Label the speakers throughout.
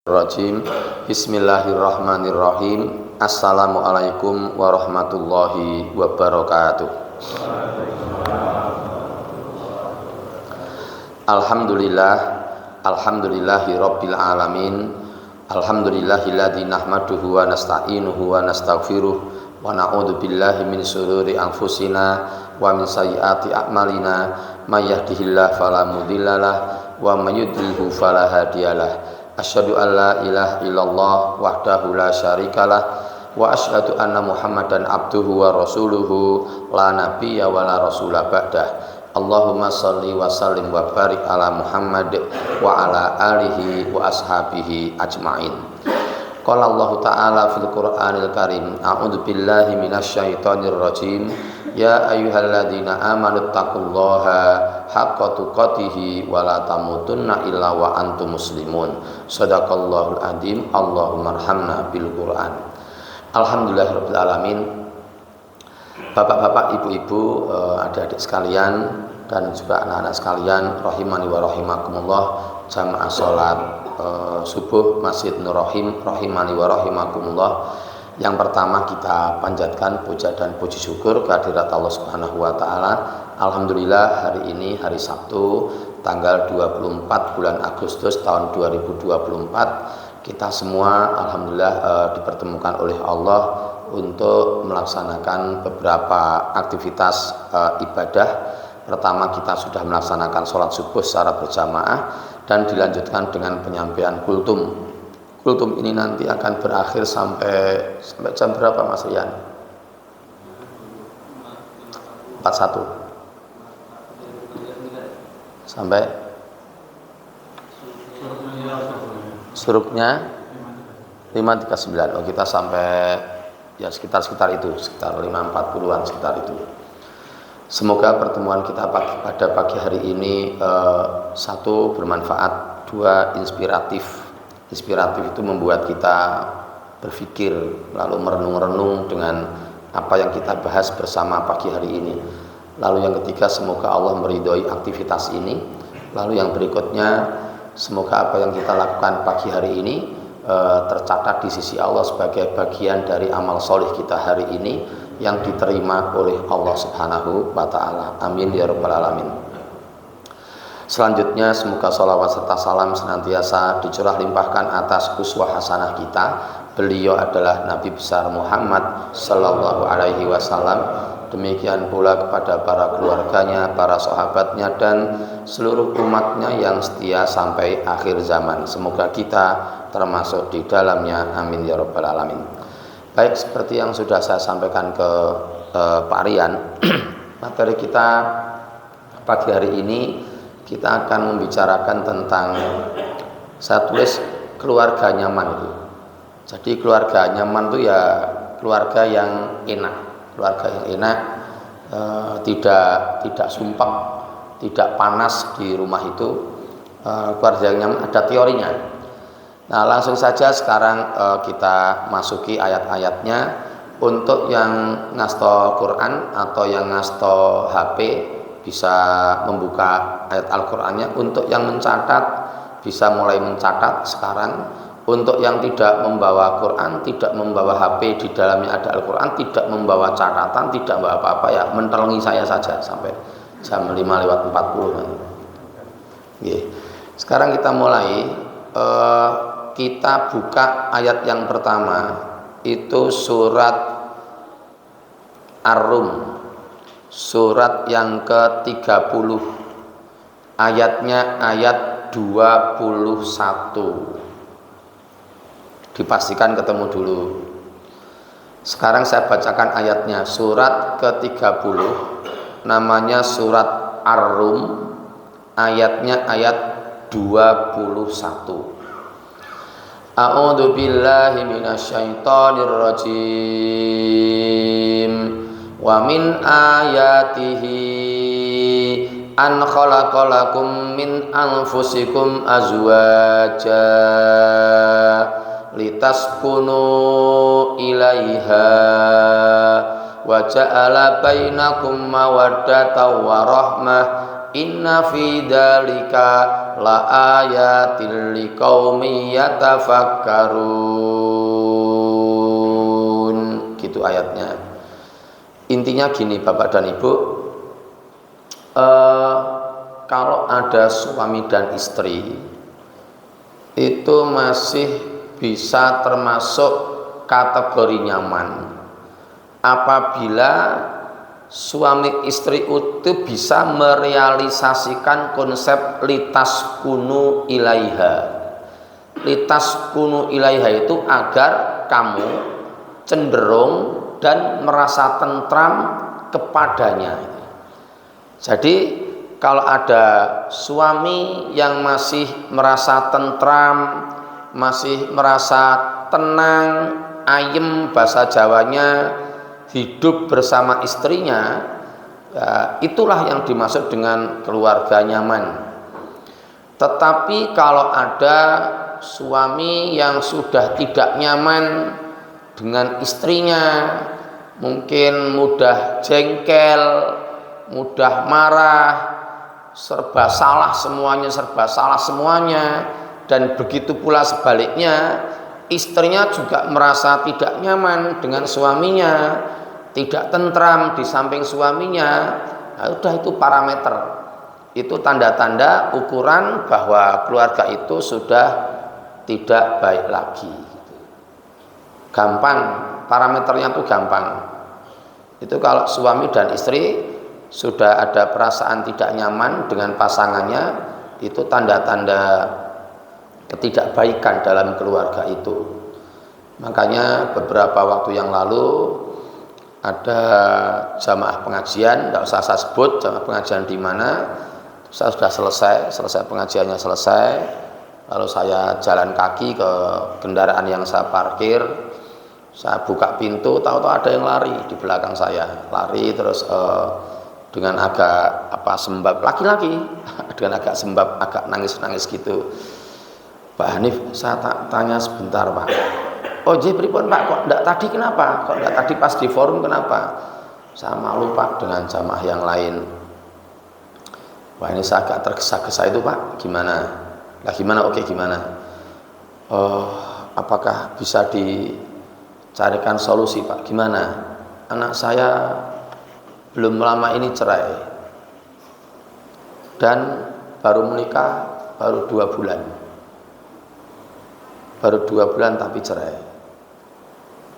Speaker 1: Rajim. Bismillahirrahmanirrahim. Assalamualaikum warahmatullahi wabarakatuh. Alhamdulillahi rabbil alamin. Alhamdulillahilladzi nahmaduhu wa nasta'inuhu wa nastaghfiruh wa na'udzu billahi min shururi anfusina wa min sayyiati a'malina may yahdihillahu fala mudhillalah wa may yudlilhu fala hadiyalah. Asyhadu an la ilaha illallah wahdahu la syarikalah wa asyhadu anna Muhammadan abduhu wa rasuluhu la nabiyya wa la rasula ba'dah. Allahumma shalli wa sallim wa barik ala Muhammad wa ala alihi wa ashabihi ajma'in. Qala Allah ta'ala fil Qur'anil Karim, a'udzu billahi minasyaitonir rajim. Ya ayyuhalladzina amanu taqullaha haqqa tuqatih wa la tamutunna illa wa antum muslimun. Shadaqallahul adzim. Allahumma arhamna bil Qur'an. Alhamdulillahirabbil alamin. Bapak-bapak, ibu-ibu, adik-adik sekalian dan juga anak-anak sekalian rahimani wa rahimakumullah, jamaah salat subuh Masjid Nur Rahim rahimani wa rahimakumullah. Yang pertama kita panjatkan puja dan puji syukur kehadirat Allah Subhanahu wa taala. Alhamdulillah hari ini hari Sabtu tanggal 24 bulan Agustus tahun 2024 kita semua alhamdulillah dipertemukan oleh Allah untuk melaksanakan beberapa aktivitas ibadah. Pertama, kita sudah melaksanakan sholat subuh secara berjamaah dan dilanjutkan dengan penyampaian kultum. Kultum ini nanti akan berakhir sampai jam berapa Mas Rian? 41 sampai suruknya 5.39. Oh, kita sampai ya sekitar itu, sekitar 5.40-an sekitar itu. Semoga pertemuan kita pada pagi hari ini satu bermanfaat, dua inspiratif. Inspiratif itu membuat kita berpikir lalu merenung-renung dengan apa yang kita bahas bersama pagi hari ini. Lalu yang ketiga, semoga Allah meridhoi aktivitas ini. Lalu yang berikutnya, semoga apa yang kita lakukan pagi hari ini tercatat di sisi Allah sebagai bagian dari amal soleh kita hari ini yang diterima oleh Allah Subhanahu wa ta'ala. Amin ya rabbal alamin. Selanjutnya, semoga sholawat serta salam senantiasa dicurah limpahkan atas uswah hasanah kita. Beliau adalah Nabi besar Muhammad sallallahu alaihi wasallam. Demikian pula kepada para keluarganya, para sahabatnya, dan seluruh umatnya yang setia sampai akhir zaman. Semoga kita termasuk di dalamnya. Amin ya rabbal alamin. Baik, seperti yang sudah saya sampaikan ke Pak Rian, materi kita pagi hari ini kita akan membicarakan tentang, saya tulis keluarga nyaman itu. Jadi keluarga nyaman itu ya keluarga yang enak, keluarga yang enak, tidak sumpah, tidak panas di rumah itu, keluarga yang nyaman. Ada teorinya. Nah, langsung saja sekarang kita masuki ayat-ayatnya. Untuk yang ngasto Quran atau yang ngasto HP bisa membuka ayat Al-Qur'annya. Untuk yang mencatat bisa mulai mencatat sekarang. Untuk yang tidak membawa Quran, tidak membawa HP, di dalamnya ada Al-Quran, tidak membawa catatan, tidak membawa apa-apa, ya mentelengi saya saja sampai jam 5:40. Sekarang kita mulai. Kita buka ayat yang pertama, itu surat Ar-Rum, surat yang ke-30, ayatnya ayat 21. Dipastikan ketemu dulu. Sekarang saya bacakan ayatnya, surat ke-30, namanya surat Ar-Rum, ayatnya ayat 21. A'udzu billahi minasyaitonir rajim. Wa min ayatihi an khalaqalakum min anfusikum azwaja litaskunu ilaiha wa ja'ala bainakum mawaddatan wa rahmah inna fi dzalika la ayatil liqaumi yatafakkarun. Gitu ayatnya. Intinya gini Bapak dan Ibu, kalau ada suami dan istri itu masih bisa termasuk kategori nyaman apabila suami istri itu bisa merealisasikan konsep litas kunu ilaiha. Litas kunu ilaiha itu agar kamu cenderung dan merasa tentram kepadanya. Jadi kalau ada suami yang masih merasa tentram, masih merasa tenang, ayem bahasa Jawanya, hidup bersama istrinya, ya, itulah yang dimaksud dengan keluarga nyaman. Tetapi kalau ada suami yang sudah tidak nyaman dengan istrinya, mungkin mudah jengkel, mudah marah, serba salah semuanya, dan begitu pula sebaliknya, istrinya juga merasa tidak nyaman dengan suaminya, tidak tentram di samping suaminya. Nah, udah itu parameter, itu tanda-tanda ukuran bahwa keluarga itu sudah tidak baik lagi. Gampang, parameternya tuh gampang. Itu kalau suami dan istri sudah ada perasaan tidak nyaman dengan pasangannya, itu tanda-tanda ketidakbaikan dalam keluarga itu. Makanya beberapa waktu yang lalu ada jamaah pengajian, tidak usah saya sebut jamaah pengajian di mana. Saya sudah selesai pengajiannya selesai, lalu saya jalan kaki ke kendaraan yang saya parkir. Saya buka pintu, tahu-tahu ada yang lari di belakang saya, lari terus dengan agak sembab, laki-laki dengan agak sembab, agak nangis-nangis gitu. Pak Hanif, saya tanya sebentar Pak. Oh pripun Pak, kok enggak tadi kenapa? Kok enggak tadi pas di forum kenapa? Saya malu Pak dengan jamaah yang lain. Wah ini saya agak tergesa-gesa itu Pak, gimana? Lah gimana? Oke gimana? Apakah bisa dicarikan solusi Pak? Gimana? Anak saya belum lama ini cerai dan baru menikah baru 2 bulan, tapi cerai.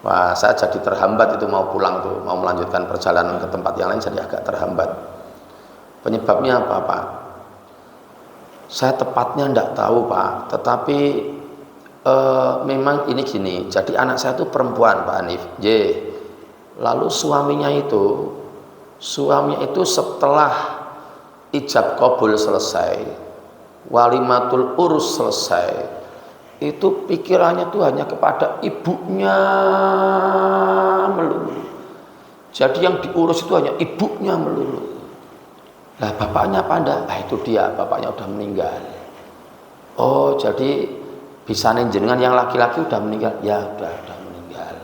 Speaker 1: Wah saya jadi terhambat itu, mau pulang tuh, mau melanjutkan perjalanan ke tempat yang lain jadi agak terhambat. Penyebabnya apa Pak? Saya tepatnya tidak tahu Pak, tetapi memang ini gini, jadi anak saya itu perempuan Pak Hanif, lalu suaminya itu setelah ijab qabul selesai, walimatul urus selesai, itu pikirannya tuh hanya kepada ibunya melulu. Jadi yang diurus itu hanya ibunya melulu. Lah bapaknya apa enggak? Itu dia, bapaknya udah meninggal. Oh jadi bisa jenengan yang laki-laki udah meninggal? Ya udah meninggal.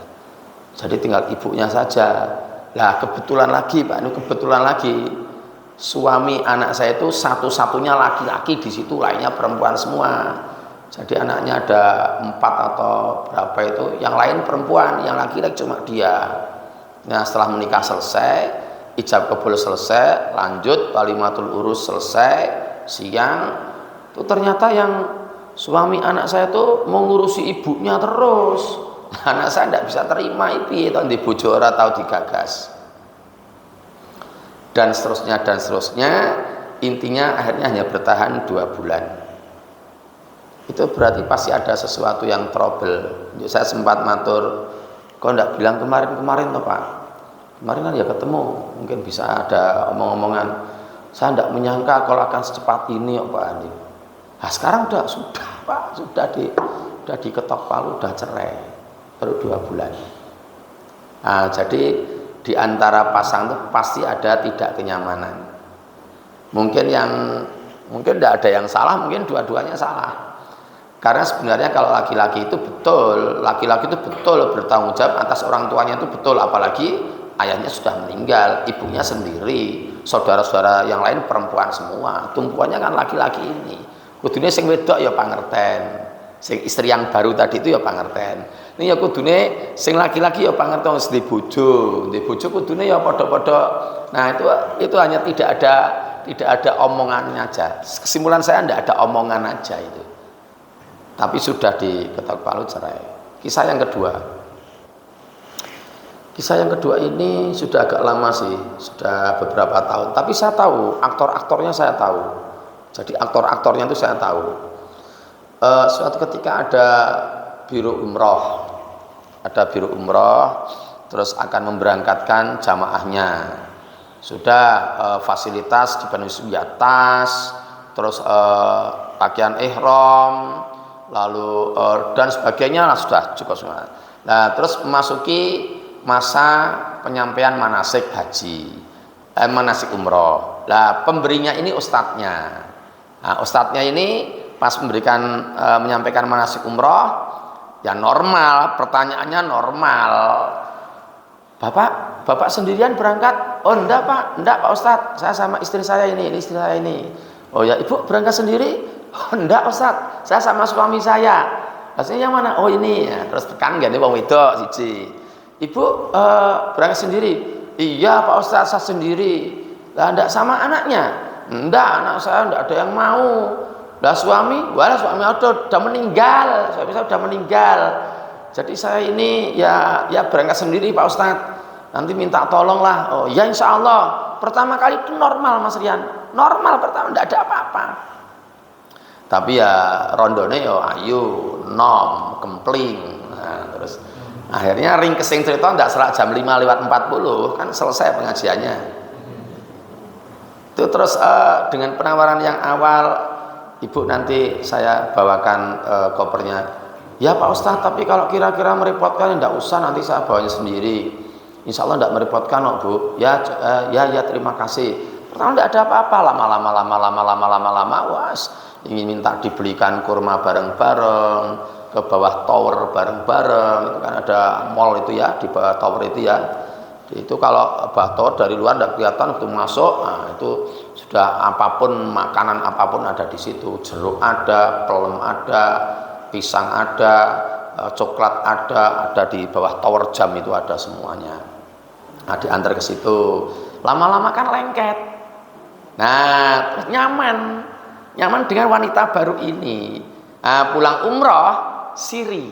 Speaker 1: Jadi tinggal ibunya saja. Lah kebetulan lagi Pak, ini kebetulan lagi suami anak saya itu satu-satunya laki-laki di situ, lainnya perempuan semua. Jadi anaknya ada 4 atau berapa itu, yang lain perempuan, yang laki-laki cuma dia. Nah setelah menikah selesai, ijab qabul selesai, lanjut walimatul urus selesai, siang itu ternyata yang suami anak saya itu mau ngurusi ibunya terus. Anak saya tidak bisa terima itu di bojo ora tahu digagas, dan seterusnya. Intinya akhirnya hanya bertahan 2 bulan. Itu berarti pasti ada sesuatu yang trouble. Saya sempat matur, kok tidak bilang kemarin toh Pak? Kemarin kan ya ketemu, mungkin bisa ada omong-omongan. Saya tidak menyangka kalau akan secepat ini Pak Andi. Nah sekarang sudah Pak, sudah diketok palu, udah cerai. Baru 2 bulan. Nah, jadi di antara pasang itu pasti ada tidak kenyamanan. Mungkin tidak ada yang salah, mungkin dua-duanya salah. Karena sebenarnya kalau laki-laki itu betul bertanggung jawab atas orang tuanya itu betul, apalagi ayahnya sudah meninggal, ibunya sendiri, saudara-saudara yang lain perempuan semua, tumpuannya kan laki-laki ini. Kudune sing wedok ya pangerten. Sing istri yang baru tadi itu ya pangerten. Ini ya kudune sing laki-laki ya pangerten wis di bojo. Di bojo kudune ya padha-padha. Nah, itu hanya tidak ada omongannya aja. Kesimpulan saya tidak ada omongan aja itu. Tapi sudah diketok palu cerai. Kisah yang kedua ini sudah agak lama sih, sudah beberapa tahun. Tapi saya tahu aktor-aktornya saya tahu. Jadi aktor-aktornya itu saya tahu. Suatu ketika ada biro umroh, terus akan memberangkatkan jamaahnya. Sudah fasilitas dipenuhi ya tas, terus pakaian ihram, lalu dan sebagainya lah sudah cukup semua. Nah, terus memasuki masa penyampaian manasik haji, manasik umroh. Nah, pemberinya ini ustadznya. Nah, ustadznya ini pas menyampaikan manasik umroh, ya normal, pertanyaannya normal. Bapak sendirian berangkat? Oh enggak Pak Ustadz, saya sama istri saya ini istri saya ini. Oh ya, Ibu berangkat sendiri? Oh enggak Ustadz, saya sama suami saya. Maksudnya yang mana? Oh ini ya. Terus tekan gini wong wedok siji. Ibu berangkat sendiri? Iya Pak Ustadz, saya sendiri. Lah enggak sama anaknya? Enggak, anak saya enggak ada yang mau. Lah suami udah meninggal, suami saya udah meninggal. Jadi saya ini ya berangkat sendiri Pak Ustadz. Nanti minta tolong lah. Oh ya insya Allah. Pertama kali itu normal Mas Rian. Normal pertama tidak ada apa-apa. Tapi ya rondone yo ayu, nom, kempling. Nah, terus akhirnya ring kesing cerita tidak serak jam 5:40 kan selesai pengajiannya. Itu terus dengan penawaran yang awal, Ibu nanti saya bawakan kopernya. Ya Pak Ustadz, tapi kalau kira-kira merepotkan tidak usah, nanti saya bawanya sendiri. Insya Allah tidak merepotkan kok Bu. Ya terima kasih. Pertama tidak ada apa-apa, lama-lama was ingin minta dibelikan kurma bareng-bareng, ke bawah tower bareng-bareng. Itu kan ada mall itu ya, di bawah tower itu ya. Itu kalau bawah tower dari luar tidak kelihatan, waktu masuk, nah itu sudah apapun, makanan apapun ada di situ. Jeruk ada, pelem ada, pisang ada, coklat ada di bawah tower jam itu ada semuanya. Nah, diantar ke situ. Lama-lama kan lengket. Nah, nyaman dengan wanita baru ini. Nah, pulang umroh siri.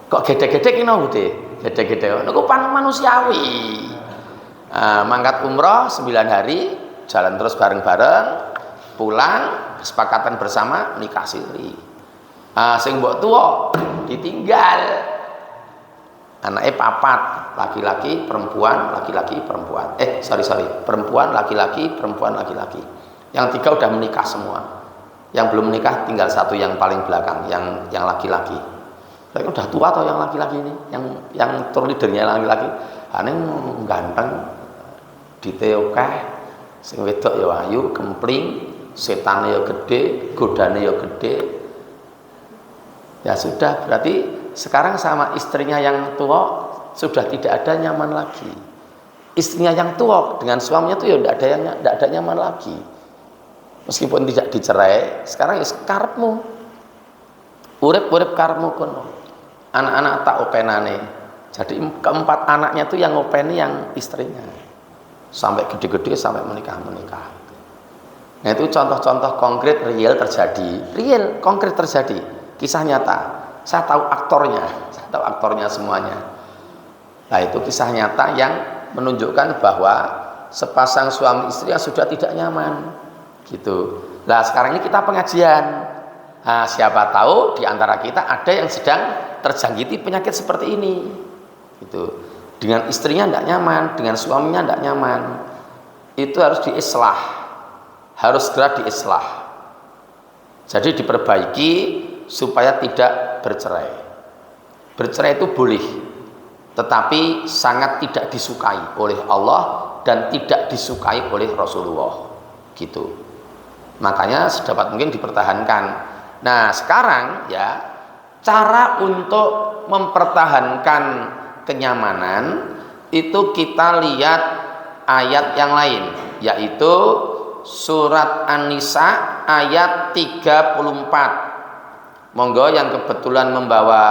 Speaker 1: Kok gede-gede kino Bude? Gede-gede. Niku pan manusiawi. Mangkat umroh 9 hari, jalan terus bareng-bareng, pulang kesepakatan bersama nikah siri. Sing mbok tuwa ditinggal. Anaknya papat, laki-laki, perempuan, laki-laki, perempuan. Perempuan, laki-laki, perempuan, laki-laki. Yang 3 udah menikah semua. Yang belum menikah tinggal 1 yang paling belakang, yang laki-laki. Tapi udah tua atau yang laki-laki ini, yang tour leadernya laki-laki. Aneh ganteng, diteokeh, sing wedok ya ayu, kempling, setane ya gede, godane ya gede. Ya sudah, berarti sekarang sama istrinya yang tua sudah tidak ada nyaman lagi. Istrinya yang tua dengan suaminya tuh ya tidak ada nyaman lagi. Meskipun tidak dicerai, sekarang ya karepmu. Urip-urip karepmu kono. Anak-anak tak openane. Jadi keempat anaknya tuh yang openi yang istrinya. Sampai gede-gede sampai menikah. Nah, itu contoh-contoh konkret real konkret terjadi, kisah nyata. Saya tahu aktornya semuanya. Nah, itu kisah nyata yang menunjukkan bahwa sepasang suami istri yang sudah tidak nyaman, gitu. Nah, sekarang ini kita pengajian. Nah, siapa tahu di antara kita ada yang sedang terjangkiti penyakit seperti ini, gitu. Dengan istrinya tidak nyaman, dengan suaminya tidak nyaman. Itu harus diislah, harus segera diislah. Jadi diperbaiki supaya tidak bercerai. Bercerai itu boleh, tetapi sangat tidak disukai oleh Allah dan tidak disukai oleh Rasulullah, gitu. Makanya sedapat mungkin dipertahankan. Nah, sekarang ya cara untuk mempertahankan kenyamanan itu kita lihat ayat yang lain, yaitu surat An-Nisa ayat 34. Monggo yang kebetulan membawa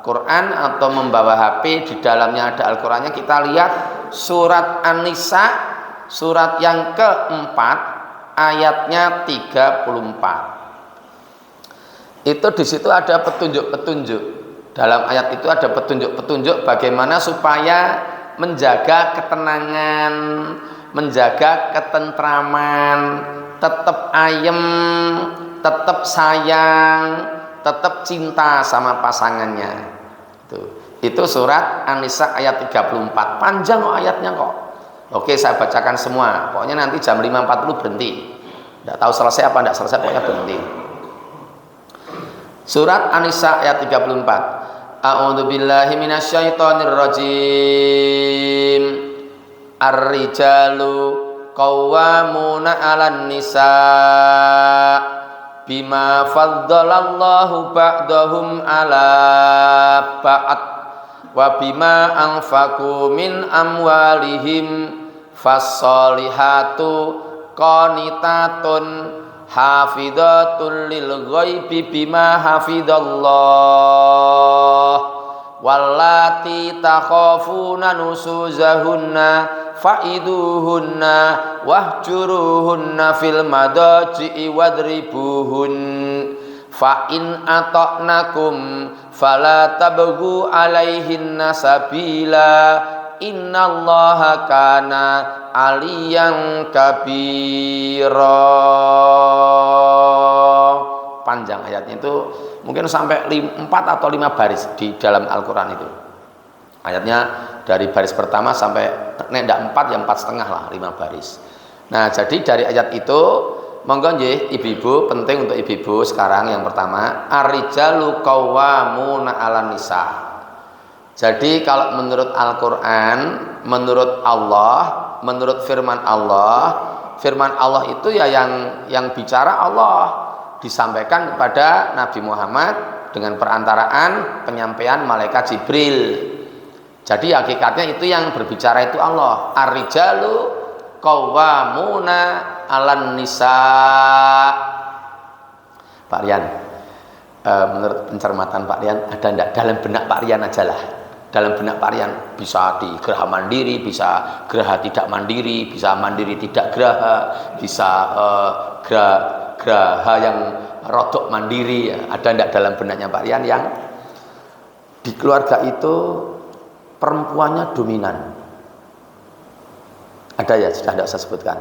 Speaker 1: Quran atau membawa HP, di dalamnya ada Al-Qur'annya, kita lihat surat An-Nisa surat yang keempat ayatnya 34. Itu di situ ada petunjuk-petunjuk. Dalam ayat itu ada petunjuk-petunjuk bagaimana supaya menjaga ketenangan, menjaga ketentraman, tetap ayem, tetap sayang, tetap cinta sama pasangannya. Itu surat An-Nisa ayat 34. Panjang kok ayatnya kok. Oke, saya bacakan semua. Pokoknya nanti jam 5.40 berhenti. Tidak tahu selesai apa tidak selesai, pokoknya berhenti. Surat An-Nisa ayat 34. A'udzu billahi minasyaitonir rajim. Ar-rijalu qawwamuna 'alan nisa bima faddalallahu ba'dahum 'ala ba'd wa bima anfaqu min amwalihim fas-solihatu qanitatun hafidhatul lil ghaibi bima hafidallah wallati takhafuna nusuzahunna faiduhunna wahjuruhunna fil madaji'i wadribuhun fa in ata'nakum fala tabghu alaihinna sabila innallaha kana aliyan kabira. Panjang ayatnya itu, mungkin sampai 4 atau 5 baris di dalam Al-Quran itu. Ayatnya dari baris pertama sampai tidak 4 ya 4,5 lah, 5 baris. Nah, jadi dari ayat itu monggo nggih ibu-ibu, penting untuk ibu-ibu sekarang yang pertama, ar-rijalu qawwamuna 'alan nisa. Jadi kalau menurut Al-Quran, menurut Allah, menurut firman Allah itu ya yang bicara Allah, disampaikan kepada Nabi Muhammad dengan perantaraan penyampaian malaikat Jibril. Jadi hakikatnya itu yang berbicara itu Allah. Ar-rijalu qawwamuna 'alan nisa. Pak Rian, menurut pencermatan Pak Rian, ada enggak dalam benak Pak Rian aja lah? Dalam benak Pak Rian bisa di geraha mandiri, bisa geraha tidak mandiri, bisa mandiri tidak geraha, bisa geraha yang rodok mandiri. Ada enggak dalam benaknya Pak Rian yang di keluarga itu perempuannya dominan? Ada ya, sudah tidak saya sebutkan.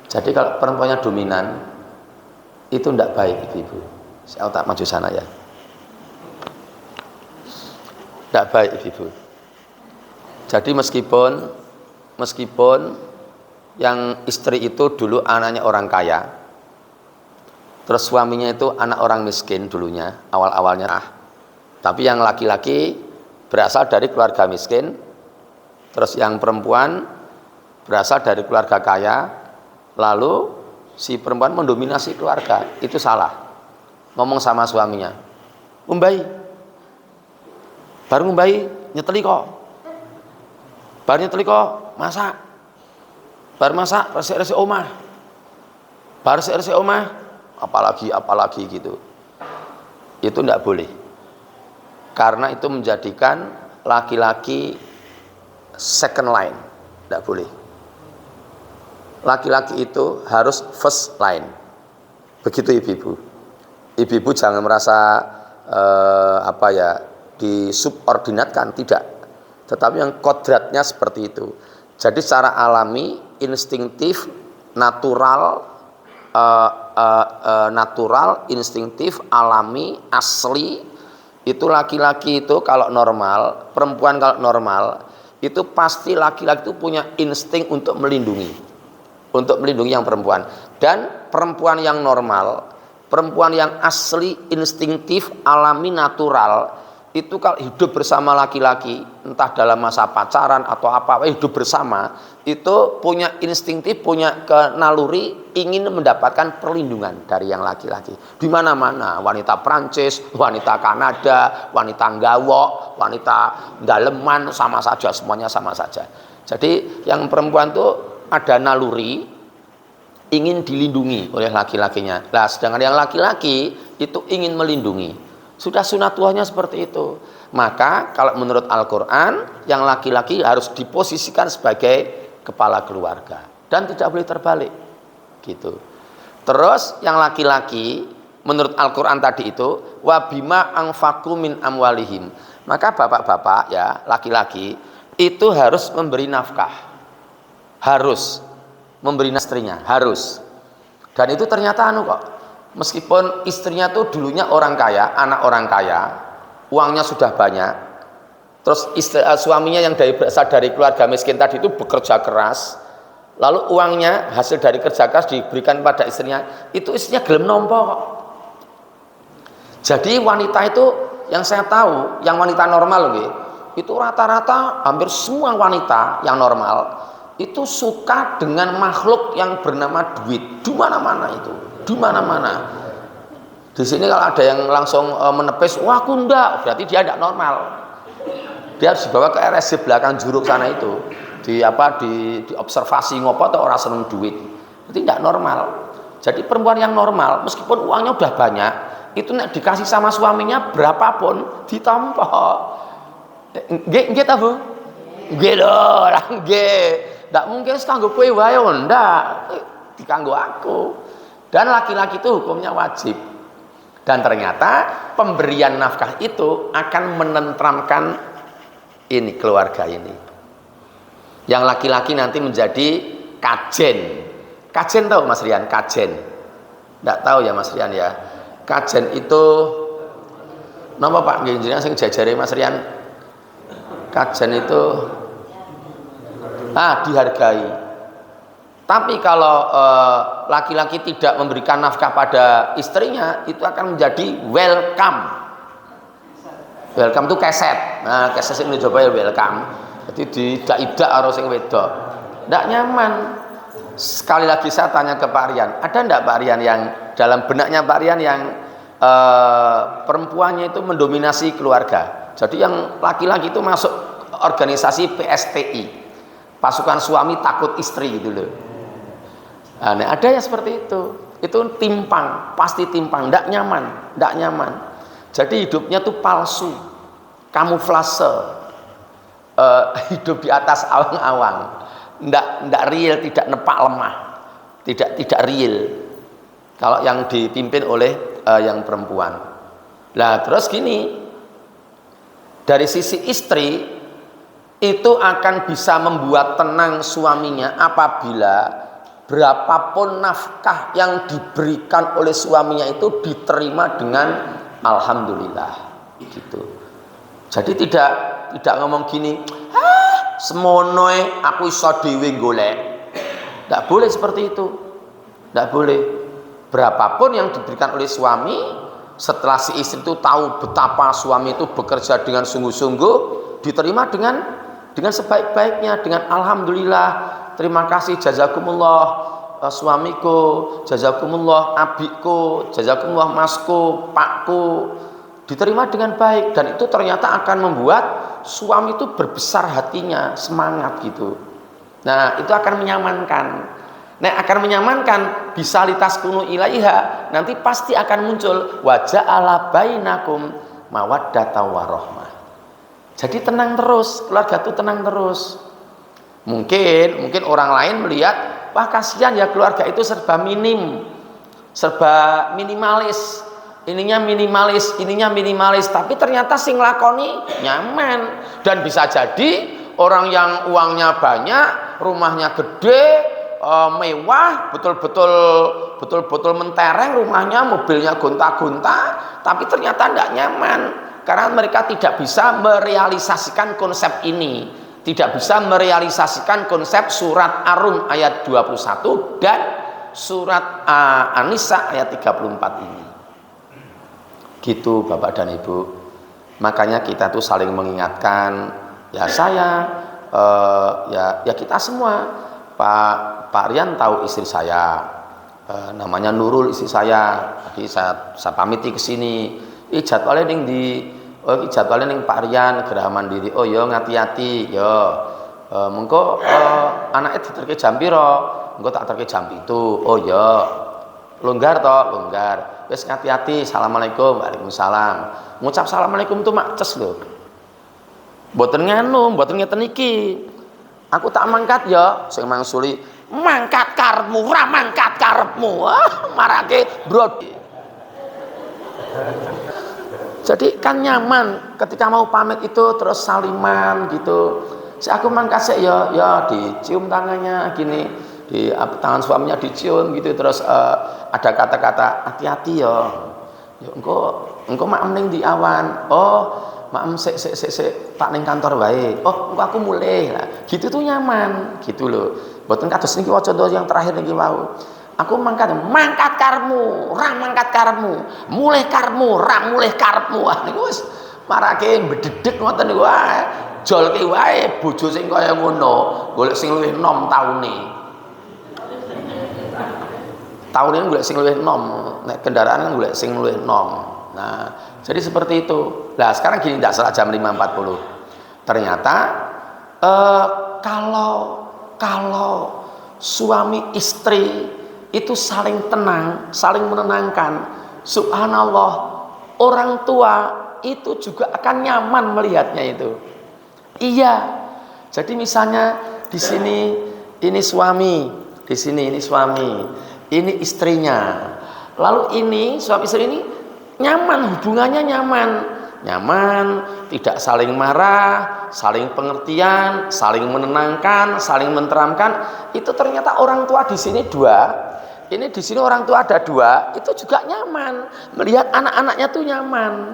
Speaker 1: Jadi kalau perempuannya dominan itu tidak baik ibu-ibu. Saya tak maju sana ya. Tidak baik ibu-ibu. Jadi meskipun yang istri itu dulu anaknya orang kaya, terus suaminya itu anak orang miskin dulunya, awal-awalnya, tapi yang laki-laki berasal dari keluarga miskin, terus yang perempuan berasal dari keluarga kaya, lalu si perempuan mendominasi keluarga, itu salah. Ngomong sama suaminya, "Umbai, baru ngumbai nyeteli kok, baru nyeteli kok masak, baru masak resik-resik omah, baru resik-resik omah, apalagi gitu." Itu tidak boleh, karena itu menjadikan laki-laki second line. Tidak boleh. Laki-laki itu harus first line. Begitu ibu-ibu. Ibu-ibu jangan merasa disubordinatkan, tidak, tetapi yang kodratnya seperti itu. Jadi secara alami, instingtif, natural, instingtif, alami, asli, itu laki-laki itu kalau normal, perempuan kalau normal, itu pasti laki-laki itu punya insting untuk melindungi yang perempuan. Dan perempuan yang normal, perempuan yang asli, instingtif, alami, natural, itu kalau hidup bersama laki-laki, entah dalam masa pacaran atau apa, hidup bersama, itu punya instingtif, punya naluri ingin mendapatkan perlindungan dari yang laki-laki. Di mana-mana, wanita Prancis, wanita Kanada, wanita Nggawo, wanita Daleman, sama saja, semuanya sama saja. Jadi yang perempuan itu ada naluri ingin dilindungi oleh laki-lakinya. Nah, sedangkan yang laki-laki itu ingin melindungi. Sudah sunatullahnya seperti itu. Maka kalau menurut Al-Quran, yang laki-laki harus diposisikan sebagai kepala keluarga dan tidak boleh terbalik, gitu. Terus yang laki-laki menurut Al-Quran tadi itu wabima angfaku min amwalihim. Maka bapak-bapak ya laki-laki itu harus memberi nafkah, harus memberi istrinya, harus. Dan itu ternyata kok, meskipun istrinya tuh dulunya orang kaya, anak orang kaya, uangnya sudah banyak, terus suaminya yang berasal dari keluarga miskin tadi itu bekerja keras, lalu uangnya hasil dari kerja keras diberikan pada istrinya, itu istrinya gelem nompo kok. Jadi wanita itu yang saya tahu, yang wanita normal itu rata-rata hampir semua wanita yang normal itu suka dengan makhluk yang bernama duit. Di mana-mana itu, di mana-mana. Di sini kalau ada yang langsung menepis, wah aku enggak, berarti dia enggak normal. Dia harus dibawa ke RSC belakang Juruk sana itu, di observasi ngopo atau orang seneng duit. Itu enggak normal. Jadi perempuan yang normal, meskipun uangnya udah banyak, itu nek dikasih sama suaminya berapapun ditampa. Nggih ta, Bu? Nggih lho, lah nggih. Ndak mungkin kanggo kowe wae ndak, dikanggo aku. Dan laki-laki itu hukumnya wajib. Dan ternyata pemberian nafkah itu akan menenteramkan ini keluarga ini. Yang laki-laki nanti menjadi kajen. Kajen tahu Mas Rian? Kajen. Ndak tahu ya Mas Rian ya. Kajen itu napa Pak nggih jenengan sing jajare Mas Rian? Kajen itu dihargai. Tapi kalau laki-laki tidak memberikan nafkah pada istrinya, itu akan menjadi welcome. Welcome itu keset. Nah, keset ini coba ya welcome. Jadi tidak harus yang wedok. Tidak nyaman. Sekali lagi saya tanya ke Pak Rian, ada enggak Pak Rian yang dalam benaknya Pak Rian yang perempuannya itu mendominasi keluarga? Jadi yang laki-laki itu masuk organisasi PSTI. Pasukan suami takut istri gitu loh. Nah, ada yang seperti itu timpang, pasti timpang, ndak nyaman. Jadi hidupnya tuh palsu, kamuflase, hidup di atas awang-awang, ndak real, tidak nepak lemah, tidak real. Kalau yang dipimpin oleh yang perempuan. Lah terus gini, dari sisi istri itu akan bisa membuat tenang suaminya apabila berapapun nafkah yang diberikan oleh suaminya itu diterima dengan alhamdulillah gitu. Jadi tidak ngomong gini, semonoe aku iso dhewe golek. Tidak boleh seperti itu. Tidak boleh. Berapapun yang diberikan oleh suami, setelah si istri itu tahu betapa suami itu bekerja dengan sungguh-sungguh, diterima dengan sebaik-baiknya, dengan alhamdulillah, terima kasih, jazakumullah suamiku, jazakumullah abikku, jazakumullah masku, pakku, diterima dengan baik. Dan itu ternyata akan membuat suami itu berbesar hatinya, semangat gitu. Nah itu akan menyamankan. Nah akan menyamankan, bisa litaskunu ilaiha, nanti pasti akan muncul wajah ala bainakum mawaddata warahmah. Jadi tenang terus, keluarga itu tenang terus. Mungkin orang lain melihat, wah kasihan ya keluarga itu serba minimalis. Ininya minimalis, tapi ternyata sing lakoni nyaman. Dan bisa jadi orang yang uangnya banyak, rumahnya gede, mewah, betul-betul mentereng rumahnya, mobilnya gonta-gonta, tapi ternyata tidak nyaman. Karena mereka tidak bisa merealisasikan konsep ini, tidak bisa merealisasikan konsep surat Ar-Rum ayat 21 dan surat An-Nisa ayat 34 ini. Gitu Bapak dan Ibu. Makanya kita tuh saling mengingatkan, ya saya, ya kita semua. Pak Rian tahu istri saya, namanya Nurul istri saya. Jadi saya pamiti ke sini. Jadwalnya ning Pak Rian Geraha Mandiri. Oh yo ngati-hati yo. Mengko anake diterke jam pira? engko tak terke jam 7. Oh ya. Longgar toh, longgar. Wis hati-hati. Assalamualaikum. Waalaikumsalam. Ngucap assalamualaikum itu makces lho. Mboten nganu, mboten ngeten iki. Aku tak mangkat ya, sing mangsuli mangkat karepmu, ora mangkat karepmu. Marake brod. Jadi kan nyaman ketika mau pamit itu terus saliman gitu. Si aku mangkat sik ya dicium tangannya gini, di tangan suaminya dicium gitu terus ada kata-kata hati-hati ya. Ya engko mak ning di awan. Oh, mak sik tak ning kantor wae. Oh, engko aku mulai. Nah, gitu tuh nyaman, gitu loh. Mboten kados niki waca yang terakhir niki wau. Aku mangkat karepmu, ora mangkat karepmu. Mulih karepmu, ora mulih karepmu. Ah niku wis marake bededeg ngoten niku wae. Jolke wae bojo sing kaya ngono, golek sing luwih enom taune. Taune golek sing luwih enom, nek kendaraan kan golek sing luwih enom. Nah, jadi seperti itu. Nah, sekarang gini ndak salah jam 5.40. Ternyata kalau suami istri itu saling tenang, saling menenangkan, subhanallah, orang tua itu juga akan nyaman melihatnya itu. Iya. Jadi misalnya di sini ini suami, di sini ini suami, ini istrinya. Lalu ini suami istri ini nyaman, hubungannya nyaman, tidak saling marah, saling pengertian, saling menenangkan, saling menteramkan. Itu ternyata orang tua di sini dua. Ini di sini orang tua ada dua, itu juga nyaman. Melihat anak-anaknya tuh nyaman.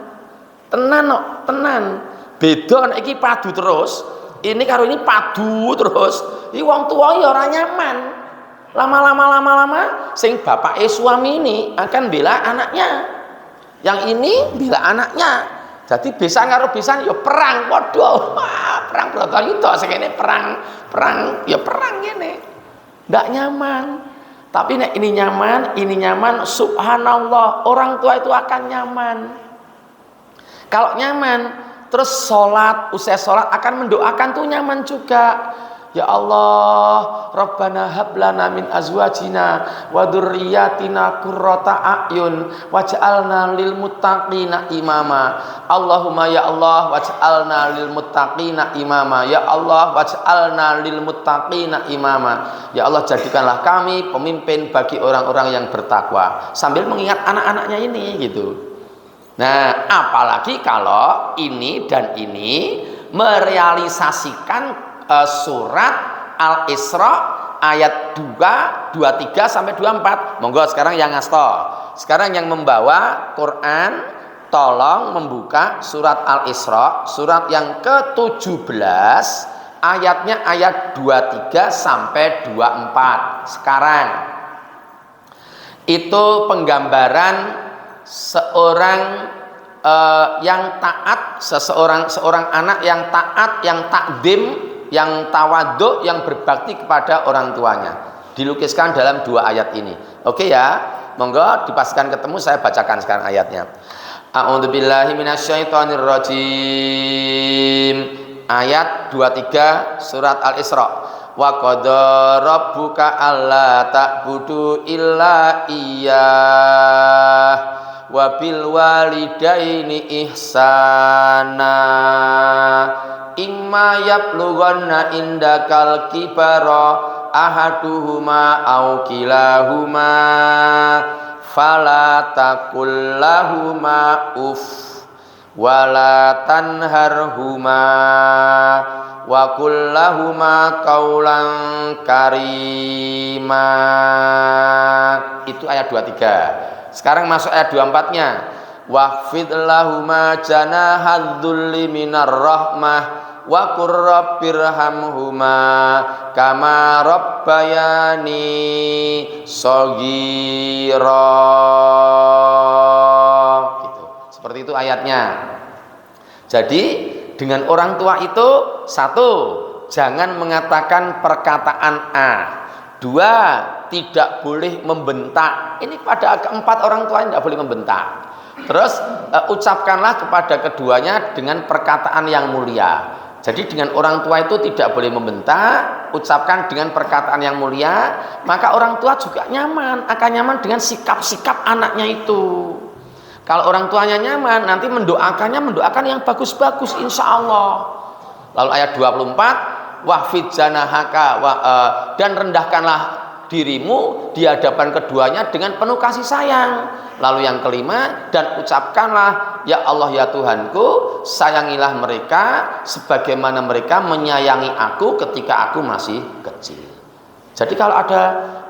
Speaker 1: Tenan. Beda nek iki padu terus, ini karo ini padu terus. Iki wong tua ya ora nyaman. Lama-lama sing bapake suami ini akan bela anaknya. Yang ini bela anaknya. Jadi besan karo besan ya perang padha. Perang Bratayuda sing kene perang ya perang ngene. Ndak nyaman. Tapi nek ini nyaman, subhanallah, orang tua itu akan nyaman. Kalau nyaman, terus usai sholat akan mendoakan tuh nyaman juga. Ya Allah, Rabbana hablana min azwajina wa dzurriyyatina qurrata a'yun waj'alna lil muttaqina imama. Allahumma ya Allah waj'alna lil muttaqina imama. Ya Allah waj'alna lil muttaqina imama. Ya Allah, jadikanlah kami pemimpin bagi orang-orang yang bertakwa. Sambil mengingat anak-anaknya ini gitu. Nah, apalagi kalau ini dan ini merealisasikan surat Al-Isra ayat 23 sampai 24. Monggo sekarang yang ngasto. Sekarang yang membawa Quran tolong membuka surat Al-Isra, surat yang ke-17, ayatnya ayat 23 sampai 24. Sekarang itu penggambaran seorang yang taat, seorang anak yang taat, yang takdim, yang tawaduk, yang berbakti kepada orang tuanya. Dilukiskan dalam dua ayat ini. Oke ya, monggo dipastikan ketemu, saya bacakan sekarang ayatnya. A'udzubillahi minasyaitonirrajim. Ayat 23 surat Al-Isra. Wa qadara rabbuka alla ta'budu illa iyyah wa bil walidaini ihsana imma yablughanna indakal kibara ahaduhuma aw kilahuma fala taqul lahuma uff wala tanharhuma wa qul lahuma qaulan karima. Itu ayat 23. Sekarang masuk ayat 24-nya. Waqfid lahuma janahadzulli minar rahmah wa qur rabbirhamhuma kama rabbayani shaghira. Gitu. Seperti itu ayatnya. Jadi dengan orang tua itu, satu, jangan mengatakan perkataan A. Dua, tidak boleh membentak. Ini pada keempat orang tua tidak boleh membentak. Terus ucapkanlah kepada keduanya dengan perkataan yang mulia. Jadi dengan orang tua itu tidak boleh membentak, ucapkan dengan perkataan yang mulia, maka orang tua juga nyaman, akan nyaman dengan sikap-sikap anaknya itu. Kalau orang tuanya nyaman, nanti mendoakan yang bagus-bagus, insya Allah. Lalu ayat 24, wahfid janahaka dan rendahkanlah dirimu di hadapan keduanya dengan penuh kasih sayang. Lalu yang kelima, dan ucapkanlah, ya Allah ya Tuhanku, sayangilah mereka sebagaimana mereka menyayangi aku ketika aku masih kecil. Jadi kalau ada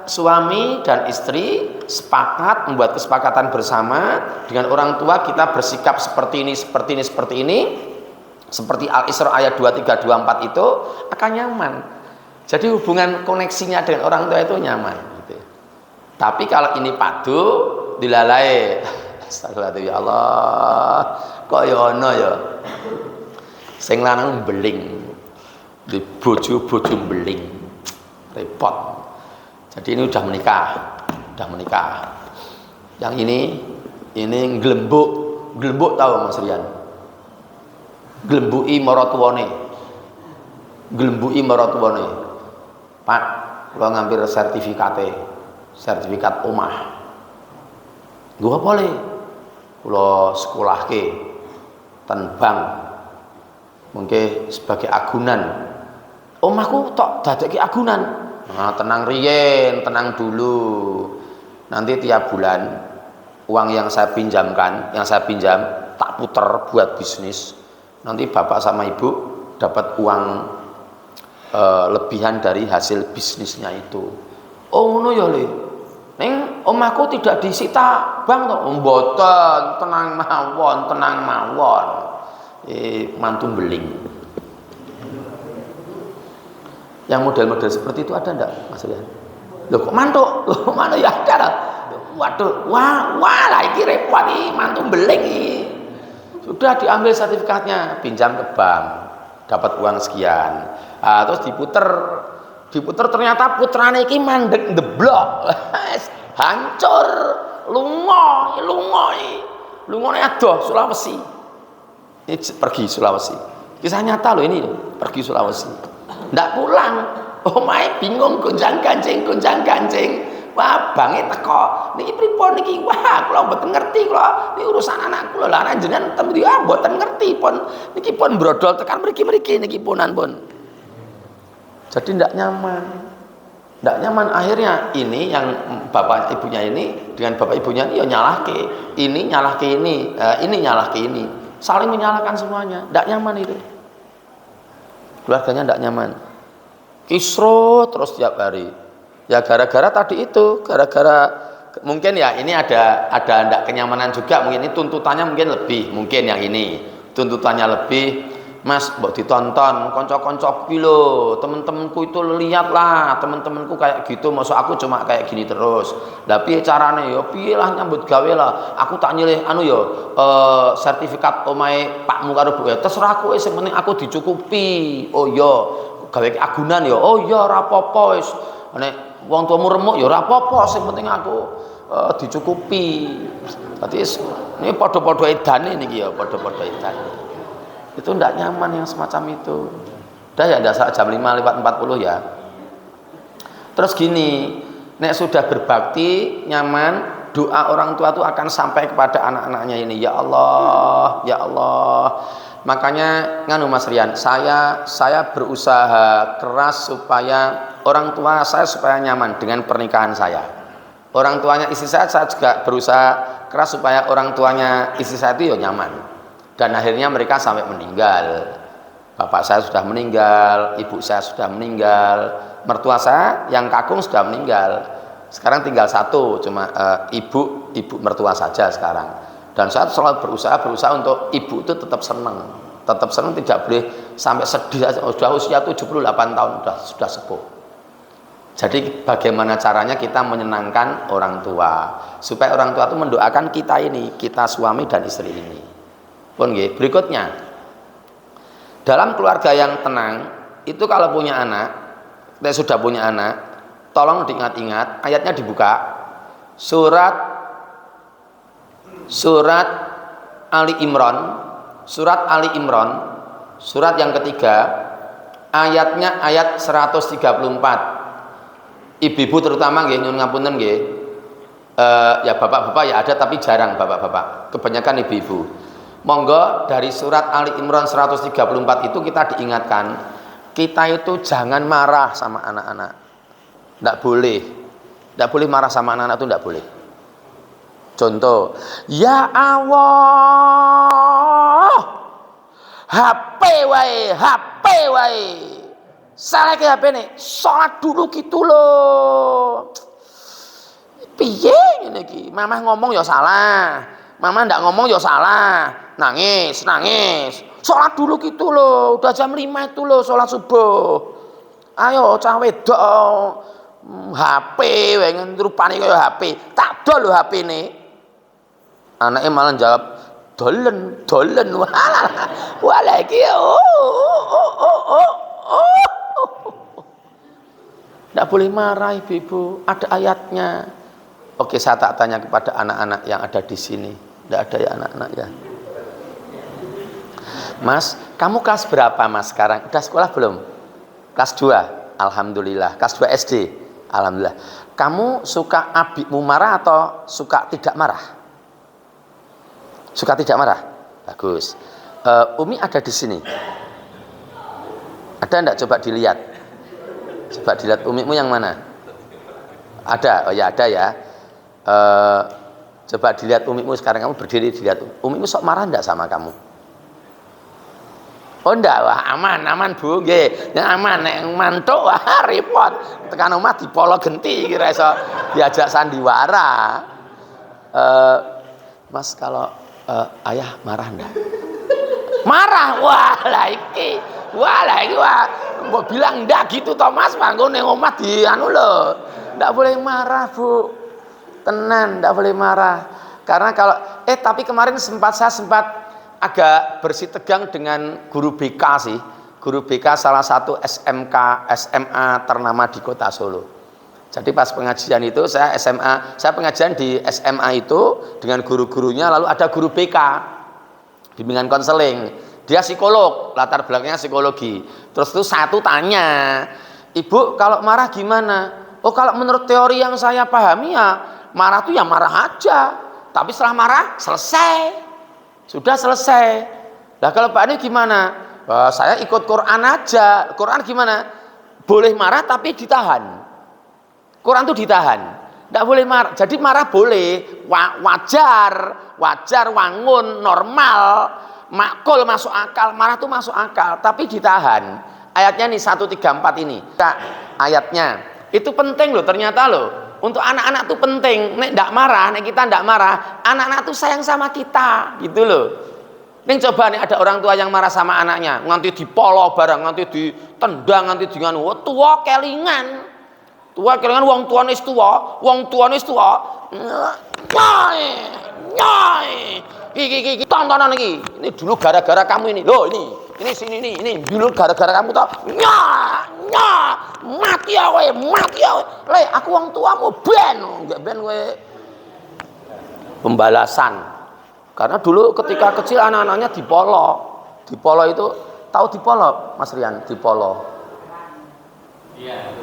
Speaker 1: suami dan istri sepakat membuat kesepakatan bersama dengan orang tua, kita bersikap seperti ini, seperti Al-Isra ayat 23, 24 itu akan nyaman. Jadi hubungan koneksinya dengan orang tua itu nyaman gitu. Tapi kalau ini padu dilalai, astagfirullah ya Allah, kok ya ono ya sing lanang beling di bojo-bojo beling, repot. Jadi ini udah menikah. Yang ini gelembuk tahu Mas Rian? Gelembui maratuwane. Pak, kalau ngambil sertifikat omah. Gua boleh. Kalau sekolah ke ten bank mungkin sebagai agunan. Omahku tok dadekke agunan. Nah, tenang riyen, tenang dulu. Nanti tiap bulan uang yang saya pinjam tak puter buat bisnis. Nanti bapak sama ibu dapat uang lebihan dari hasil bisnisnya itu. Oh ngono ya Le. Ning omahku tidak disita bank to. Mboten, tenang mawon. Mantu beling. Yang model-model seperti itu ada enggak Mas Rian? Loh kok mantu? Loh mana ya ada. Waduh, wah lah iki repot iki, mantu beling iki. Sudah diambil sertifikatnya, pinjam ke bank, dapat uang sekian. Terus diputer ternyata putrane iki mandek ndeblok. Hancur, lungone adoh Sulawesi. Ini pergi Sulawesi. Kisah nyata loh ini, pergi Sulawesi. Ndak pulang. Omahe bingung gonjang-ganjing. Wah, bange teko. Niki pripun niki? Wah, kula mboten ngerti kula. Niki urusan anak kula. Lah jenengan tembe mboten ngerti pun. Niki pun brodol tekan mriki niki punan pun. Jadi ndak nyaman. Akhirnya ini yang bapak ibunya ini dengan bapak ibunya ini ya nyalahke. Ini nyalahke ini nyalahke ini. Saling menyalahkan semuanya. Ndak nyaman itu. Keluarganya ndak nyaman. Kisruh terus tiap hari. Ya gara-gara tadi itu, mungkin ya ini ada ndak kenyamanan juga, mungkin ini tuntutannya mungkin lebih, mungkin yang ini tuntutannya lebih. Mas, mbok ditonton kanca-kanca iki lho, temen-temenku itu lihatlah, temen-temenku kayak gitu, masa aku cuma kayak gini terus. Lah piye carane ya? Piye lah nyambut gawe lah. Aku tak nyilih sertifikat omahe pakmu karo Bu. Terserah kowe, sing penting aku dicukupi. Oh iya, gawe agunan ya. Oh iya ora apa-apa wis. Nek wong tuamu remuk ya ora apa-apa, sing penting aku dicukupi. Dadi ini padha-padha edane niki ya, padha-padha edan. Itu ndak nyaman yang semacam itu. Udah ya dasar jam 5:40 ya. Terus gini, nek sudah berbakti nyaman, doa orang tua itu akan sampai kepada anak-anaknya ini. Ya Allah. Makanya nganu Mas Rian, saya berusaha keras supaya orang tua saya supaya nyaman dengan pernikahan saya. Orang tuanya istri saya juga berusaha keras supaya orang tuanya istri saya itu ya nyaman. Dan akhirnya mereka sampai meninggal. Bapak saya sudah meninggal, ibu saya sudah meninggal, mertua saya yang kakung sudah meninggal. Sekarang tinggal satu, cuma ibu mertua saja sekarang. Dan saya selalu berusaha untuk ibu itu tetap senang, tidak boleh sampai sedih. Sudah usia 78 tahun, sudah sepuh. Jadi bagaimana caranya kita menyenangkan orang tua, supaya orang tua itu mendoakan kita suami dan istri ini. Pun nggih, berikutnya dalam keluarga yang tenang itu kalau punya anak, sudah punya anak, tolong diingat-ingat ayatnya dibuka. Surat Ali Imran, surat yang ketiga Ayatnya ayat 134. Ibu-ibu terutama nggih, nyuwun ngapunten nggih. Ya bapak-bapak ya ada tapi jarang bapak-bapak. Kebanyakan ibu-ibu. Monggo dari surat Ali Imran 134 itu kita diingatkan, kita itu jangan marah sama anak-anak. Enggak boleh. Enggak boleh marah sama anak-anak itu enggak boleh. Contoh, ya Allah, HP wae. Salah ke HP nih, sholat dulu gitu loh. Piye ngene iki? Mama ngomong ya salah. Mama ndak ngomong ya salah. Nangis. Sholat dulu gitu loh. Udah jam 5 itu loh sholat subuh. Ayo cah wedok HP wae rupane kaya HP. Tak dol lho HP ne. Anaknya malah jawab dolen. Walah iki Tidak boleh marah ibu-ibu, ada ayatnya. Oke, saya tak tanya kepada anak-anak yang ada di sini. Tidak ada ya anak-anak ya. Mas, kamu kelas berapa mas sekarang? Udah sekolah belum? Kelas 2? Alhamdulillah. Kelas 2 SD? Alhamdulillah. Kamu suka abikmu marah atau suka tidak marah? Suka tidak marah? Bagus. Umi ada di sini. Ada enggak? Coba dilihat. Coba dilihat umimu yang mana? Ada. Oh ya ada ya. Coba dilihat umimu sekarang, kamu berdiri dilihat. Umimu sok marah enggak sama kamu? Oh enggak, wah aman Bu, nggih. Yang aman nek mantuk wah repot. Tekan omah dipolo genti kira iso diajak sandiwara. Mas kalau ayah marah enggak? Marah, wah kok bilang enggak gitu Thomas, mangko ning omah di anu lho. Enggak boleh marah, Bu. Tenan, enggak boleh marah. Karena kalau tapi kemarin saya sempat agak bersih tegang dengan guru BK sih. Guru BK salah satu SMK, SMA ternama di Kota Solo. Jadi pas pengajian itu saya pengajian di SMA itu dengan guru-gurunya, lalu ada guru BK, bimbingan konseling. Dia psikolog, latar belakangnya psikologi. Terus itu satu tanya, Ibu kalau marah gimana? Oh kalau menurut teori yang saya pahami ya marah tuh ya marah aja. Tapi setelah marah selesai. Sudah selesai. Nah kalau Pak ini gimana? Saya ikut Quran aja. Quran gimana? Boleh marah tapi ditahan. Quran tuh ditahan. Tidak boleh marah. Jadi marah boleh. Wajar, wangun, normal. Makul masuk akal, marah tuh masuk akal, tapi ditahan. Ayatnya nih 134 ini. Ayatnya itu penting loh ternyata loh. Untuk anak-anak tuh penting. Nek ndak marah, nek kita ndak marah, anak-anak tuh sayang sama kita, gitu loh. Nih coba nih ada orang tua yang marah sama anaknya, nganti dipolo barang, nganti ditendang, nganti dengan tua kelingan. Tua kelingan wong tuane wis tua, Nyai. Iki tontonan iki. Ini dulu gara-gara kamu ini. Loh ini sini ini dulu gara-gara kamu toh. Mati ya kowe. Le, aku wong tuamu enggak ben kowe. Pembalasan. Karena dulu ketika kecil anak-anaknya dipolo. Dipolo itu tahu dipolo, Mas Rian, dipolo. Iya.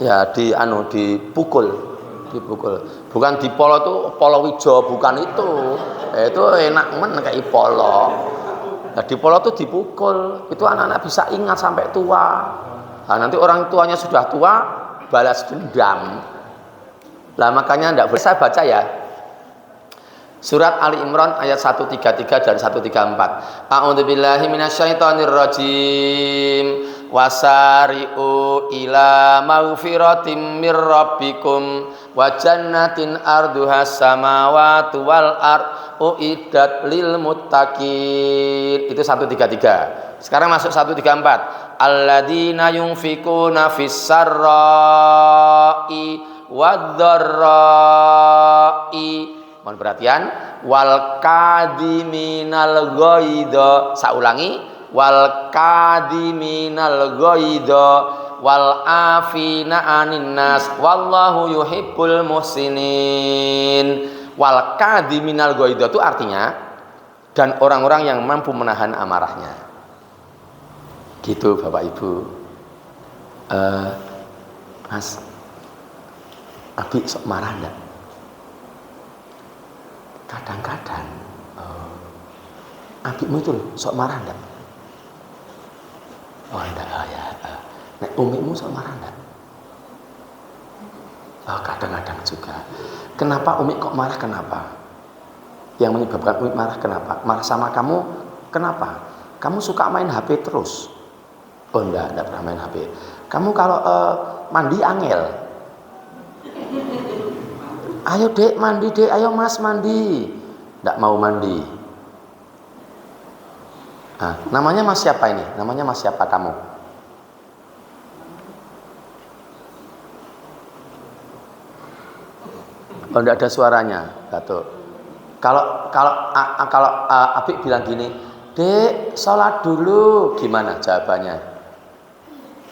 Speaker 1: Ya dipukul. Bukan dipolo itu polo wijo, bukan itu. Itu enak kayak polo. Nah, dipolo itu dipukul. Itu anak-anak bisa ingat sampai tua. Nah, nanti orang tuanya sudah tua balas dendam. Lah makanya enggak boleh. Saya baca ya. Surat Ali Imran ayat 133 dan 134. A'udzubillahi minasyaitonirrajim. Wasari'u ila maghfiratim mir rabbikum wa jannatin arduhas samawati wal ard uiddat lil muttaqin. Itu 133. Sekarang masuk 134. Alladzina yunfikuna fis sarra'i wad-dharra'i. Mohon perhatian. Wal kadiminal ghaidha. Saya ulangi. Wal kadiminal ghaidha wal afina anin nas wallahu yuhibbul muhsinin. Wal kadiminal ghaidha itu artinya dan orang-orang yang mampu menahan amarahnya. Gitu Bapak Ibu. Mas, Abi sok marah enggak? Kadang-kadang. Abimu itu sok marah enggak? Oh enggak, ya. Nek umimu sok marah enggak? Oh, kadang-kadang juga. Kenapa umi kok marah? Kenapa? Yang menyebabkan umi marah kenapa? Marah sama kamu kenapa? Kamu suka main HP terus? Oh enggak pernah main HP. Kamu kalau mandi angel. Ayo dek mandi dek, ayo mas mandi. Enggak mau mandi. Nah, namanya mas siapa ini? Namanya mas siapa kamu? Oh enggak ada suaranya, Datuk. Kalau Abik bilang gini, dek sholat dulu, gimana jawabannya?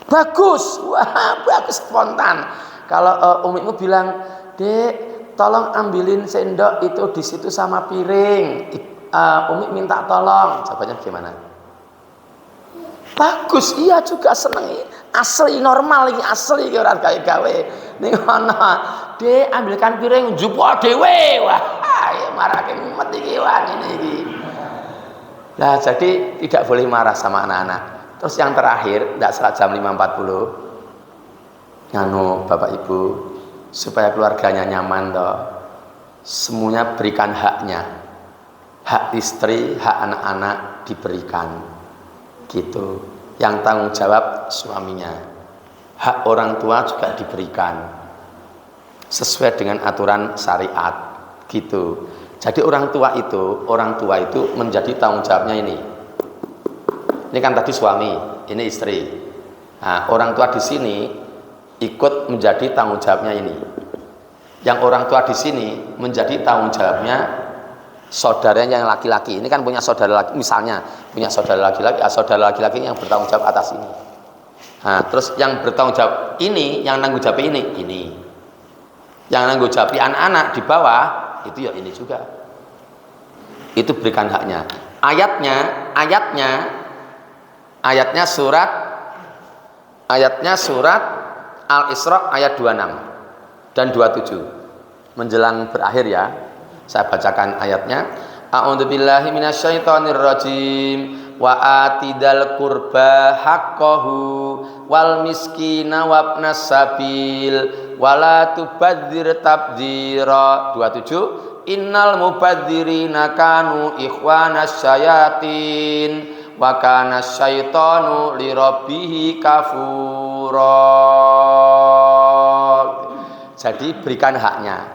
Speaker 1: Bagus, wah bagus spontan. Kalau umimu bilang, dek tolong ambilin sendok itu di situ sama piring, umi minta tolong, jawabannya gimana? Bagus, iya juga seneng, asli normal ini asli orang gawe-gawe. Ning ana, dek ambilkan piring njupuk dhewe, wah ya marake mumet iki wah ngene iki. Nah, jadi tidak boleh marah sama anak-anak. Terus yang terakhir, tidak salah jam 5.40, Bapak Ibu, supaya keluarganya nyaman toh, semuanya berikan haknya. Hak istri, hak anak-anak diberikan. Gitu. Yang tanggung jawab suaminya. Hak orang tua juga diberikan. Sesuai dengan aturan syariat. Gitu. Jadi orang tua itu menjadi tanggung jawabnya ini. Ini kan tadi suami, ini istri. Nah, orang tua di sini ikut menjadi tanggung jawabnya ini. Yang orang tua di sini menjadi tanggung jawabnya saudaranya yang laki-laki. Ini kan punya saudara laki, misalnya punya saudara laki-laki, saudara laki-laki yang bertanggung jawab atas ini. Nah, terus yang bertanggung jawab ini, yang nanggung jawab ini. Yang nanggung jawab anak-anak di bawah itu ya ini juga. Itu berikan haknya. Ayatnya surat Al-Isra ayat 26 dan 27. Menjelang berakhir ya. Saya bacakan ayatnya. A'udzubillahi minasyaitonirrajim. Wa atidal qurba haqqahu wal miskina wabnas sabil wala tubadzir tabdzira. 27. Innal mubadzirina kanu ikhwanas syayatin wa kana syaitanu li rabbih kafura. Jadi berikan haknya.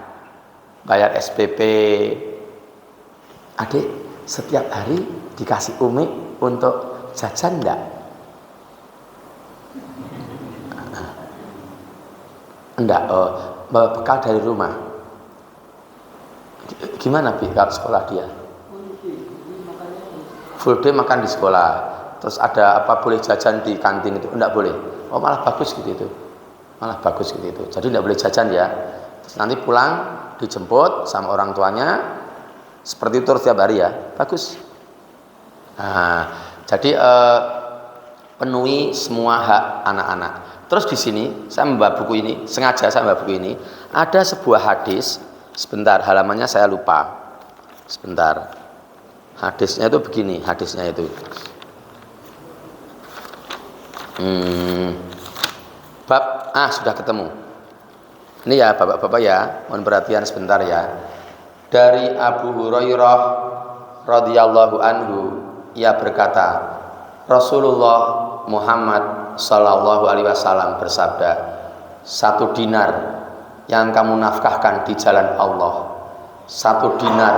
Speaker 1: Bayar SPP. Adik, setiap hari dikasih umi untuk jajan enggak? Enggak, bekal dari rumah. Gimana Bi kalau sekolah dia? Full day makan di sekolah. Terus ada apa boleh jajan di kantin itu? Enggak boleh. Oh malah bagus gitu itu. Malah bagus gitu itu. Jadi enggak boleh jajan ya. Terus nanti pulang dijemput sama orang tuanya. Seperti itu setiap hari ya. Bagus. Nah, jadi penuhi semua hak anak-anak. Terus di sini saya membawa buku ini, sengaja saya membawa buku ini. Ada sebuah hadis. Sebentar, halamannya saya lupa. Sebentar. Hadisnya itu begini, hadisnya itu. Sudah ketemu. Ini ya bapak-bapak ya, mohon perhatian sebentar ya. Dari Abu Hurairah radhiyallahu anhu, ia berkata, Rasulullah Muhammad sallallahu alaihi wasallam bersabda, 1 dinar yang kamu nafkahkan di jalan Allah, 1 dinar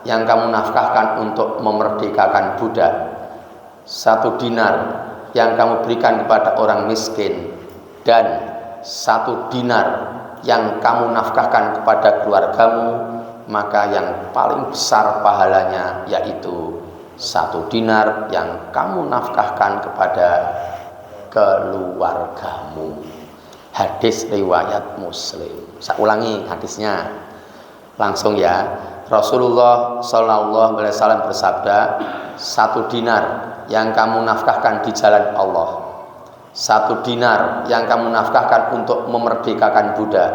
Speaker 1: yang kamu nafkahkan untuk memerdekakan budak, 1 dinar yang kamu berikan kepada orang miskin, dan 1 dinar yang kamu nafkahkan kepada keluargamu, maka yang paling besar pahalanya yaitu 1 dinar yang kamu nafkahkan kepada keluargamu. Hadis riwayat Muslim. Saya ulangi hadisnya langsung ya. Rasulullah Shallallahu Alaihi Wasallam bersabda, 1 dinar yang kamu nafkahkan di jalan Allah, 1 dinar yang kamu nafkahkan untuk memerdekakan budak,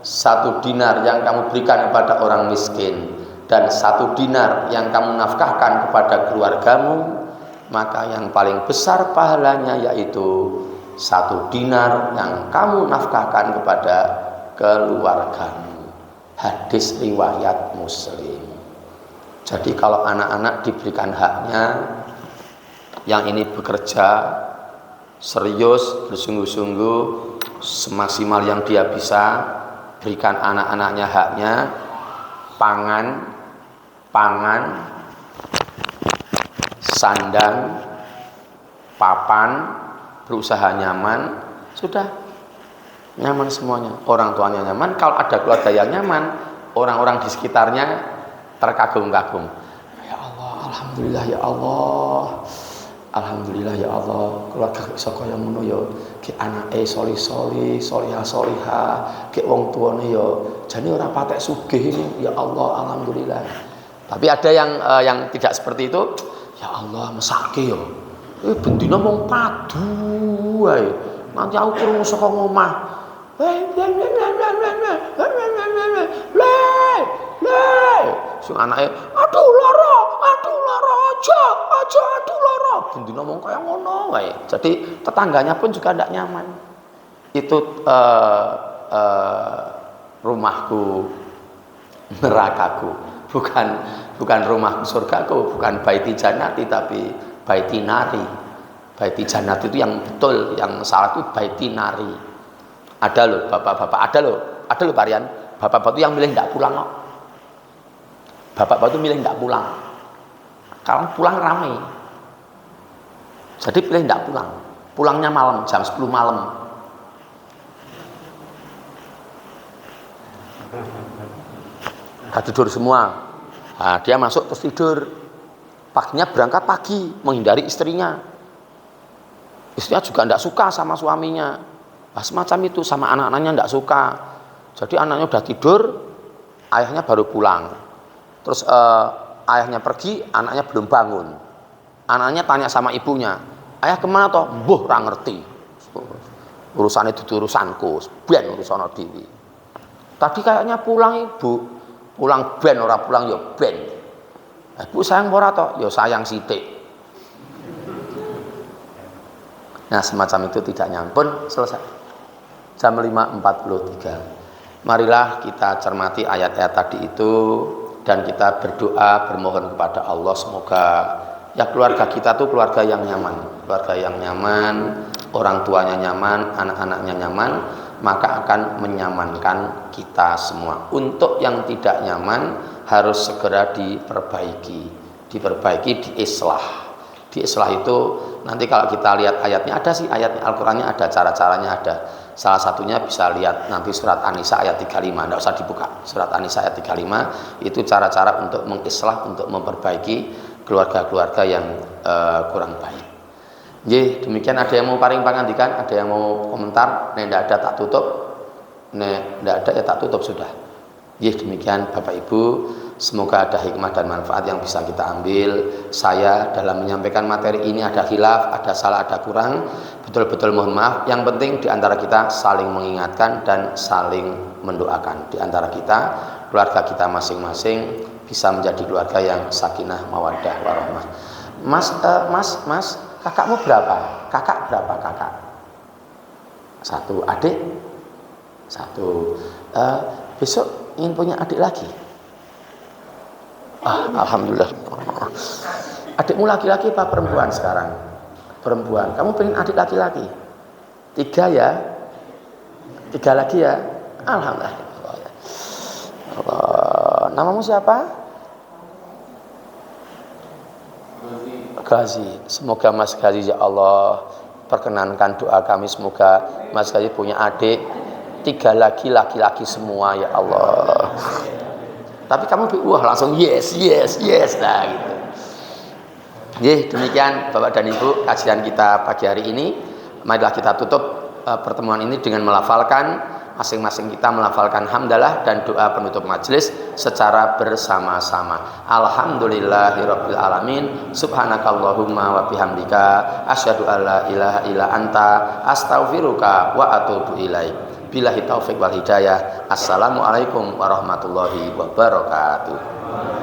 Speaker 1: 1 dinar yang kamu berikan kepada orang miskin, dan 1 dinar yang kamu nafkahkan kepada keluargamu, maka yang paling besar pahalanya yaitu 1 dinar yang kamu nafkahkan kepada keluargamu. Hadis riwayat Muslim. Jadi kalau anak-anak diberikan haknya, yang ini bekerja serius, bersungguh-sungguh, semaksimal yang dia bisa, berikan anak-anaknya haknya, pangan, sandang, papan, berusaha nyaman, sudah nyaman semuanya. Orang tuanya nyaman, kalau ada keluarga yang nyaman, orang-orang di sekitarnya terkagum-kagum. Ya Allah, alhamdulillah ya Allah. Alhamdulillah ya Allah, keluarga iso kaya ngono ya, ki anake solih-solih, solihah-solihah, ki wong tuane ya jane ora patek sugih ini. Ya Allah, alhamdulillah. Tapi ada yang tidak seperti itu. Ya Allah, mesake ya. Bendina mung padu wae. Nanti aku krungu saka omah. Sing anake, aduh lara, aduh lara. Bendina mung kaya ngono wae. Jadi tetangganya pun juga tidak nyaman. Itu rumahku, nerakaku. Bukan rumahku surgaku, bukan baiti jannati, tapi baiti nari. Baiti jannati itu yang betul, yang salah itu baiti nari. Ada loh bapak-bapak, ada loh varian bapak-bapak itu yang milih tidak pulang kok. Bapak-bapak itu milih tidak pulang. Kalau pulang ramai, jadi pilih tidak pulang. Pulangnya malam, jam 10 malam. Tidur semua. Nah, dia masuk terus tidur. Paginya berangkat pagi, menghindari istrinya. Istrinya juga tidak suka sama suaminya. Nah, semacam itu, sama anak-anaknya tidak suka. Jadi anaknya udah tidur, ayahnya baru pulang. Terus ayahnya pergi, anaknya belum bangun. Anaknya tanya sama ibunya, ayah kemana toh? Mbuh ora ngerti. Urusan itu urusanku, ben urusan dhewe. Tadi kayaknya pulang ibu, pulang ben ora pulang ya ben. Ibu sayang ora toh? Ya sayang sithik. Nah, semacam itu tidak nyampun, selesai. Jam 5.43. Marilah kita cermati ayat-ayat tadi itu dan kita berdoa, bermohon kepada Allah semoga ya keluarga kita tuh keluarga yang nyaman, orang tuanya nyaman, anak-anaknya nyaman, maka akan menyamankan kita semua. Untuk yang tidak nyaman harus segera diperbaiki, diislah. Diislah itu nanti kalau kita lihat ayatnya, ada sih ayatnya, Al-Qur'annya ada, cara-caranya ada. Salah satunya bisa lihat nanti surat An-Nisa ayat 35, tidak usah dibuka. Surat An-Nisa ayat 35 itu cara-cara untuk mengislah, untuk memperbaiki keluarga-keluarga yang kurang baik. Nggih, demikian. Ada yang mau paring pangandikan, ada yang mau komentar? Nek tidak ada tak tutup. Nek tidak ada ya tak tutup sudah. Nggih, demikian Bapak Ibu. Semoga ada hikmah dan manfaat yang bisa kita ambil. Saya dalam menyampaikan materi ini ada khilaf, ada salah, ada kurang. Betul-betul mohon maaf. Yang penting di antara kita saling mengingatkan dan saling mendoakan. Di antara kita, keluarga kita masing-masing bisa menjadi keluarga yang sakinah, mawaddah, warahmah. Mas, kakakmu berapa? Kakak berapa kakak? 1. Adik? 1. Besok ingin punya adik lagi? Alhamdulillah. Adikmu laki-laki apa perempuan sekarang? Perempuan. Kamu pengen adik laki-laki? 3 ya? 3 lagi ya? Alhamdulillah. Allah. Namamu siapa? Gazi. Semoga Mas Gazi ya Allah perkenankan doa kami, semoga Mas Gazi punya adik 3 laki-laki semua ya Allah. Tapi kamu langsung yes nah gitu. Demikian Bapak dan Ibu kajian kita pagi hari ini. Marilah kita tutup pertemuan ini dengan melafalkan masing-masing kita melafalkan hamdalah dan doa penutup majelis secara bersama-sama. Alhamdulillahirabbil alamin. Subhanakallahumma wa bihamdika asyhadu alla ilaha illa anta astaghfiruka wa atubu ilaik. Billahi taufik wal hidayah. Assalamualaikum warahmatullahi wabarakatuh.